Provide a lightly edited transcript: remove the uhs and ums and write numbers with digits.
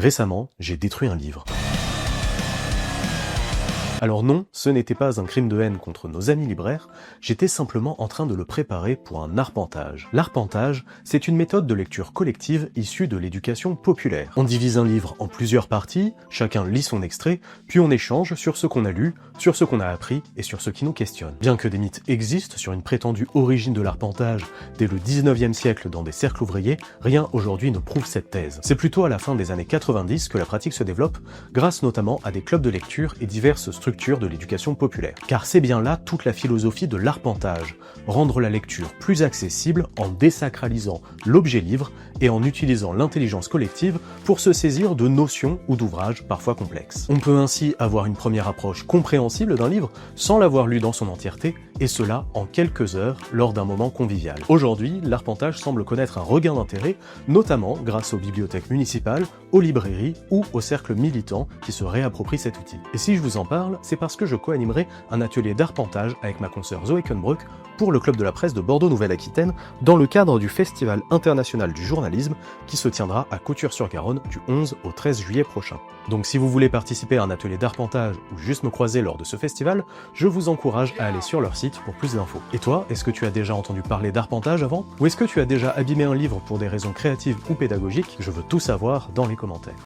Récemment, j'ai détruit un livre. Alors non, ce n'était pas un crime de haine contre nos amis libraires, j'étais simplement en train de le préparer pour un arpentage. L'arpentage, c'est une méthode de lecture collective issue de l'éducation populaire. On divise un livre en plusieurs parties, chacun lit son extrait, puis on échange sur ce qu'on a lu, sur ce qu'on a appris et sur ce qui nous questionne. Bien que des mythes existent sur une prétendue origine de l'arpentage dès le 19e siècle dans des cercles ouvriers, rien aujourd'hui ne prouve cette thèse. C'est plutôt à la fin des années 90 que la pratique se développe, grâce notamment à des clubs de lecture et diverses structures de l'éducation populaire. Car c'est bien là toute la philosophie de l'arpentage, rendre la lecture plus accessible en désacralisant l'objet livre et en utilisant l'intelligence collective pour se saisir de notions ou d'ouvrages parfois complexes. On peut ainsi avoir une première approche compréhensible d'un livre sans l'avoir lu dans son entièreté, et cela en quelques heures lors d'un moment convivial. Aujourd'hui, l'arpentage semble connaître un regain d'intérêt, notamment grâce aux bibliothèques municipales, aux librairies ou aux cercles militants qui se réapproprient cet outil. Et si je vous en parle, c'est parce que je co-animerai un atelier d'arpentage avec ma consoeur Zoé Koenbroek pour le Club de la Presse de Bordeaux-Nouvelle-Aquitaine dans le cadre du Festival international du journalisme qui se tiendra à Coutures-sur-Garonne du 11 au 13 juillet prochain. Donc si vous voulez participer à un atelier d'arpentage ou juste me croiser lors de ce festival, je vous encourage à aller sur leur site pour plus d'infos. Et toi, est-ce que tu as déjà entendu parler d'arpentage avant? Ou est-ce que tu as déjà abîmé un livre pour des raisons créatives ou pédagogiques? Je veux tout savoir dans les commentaires.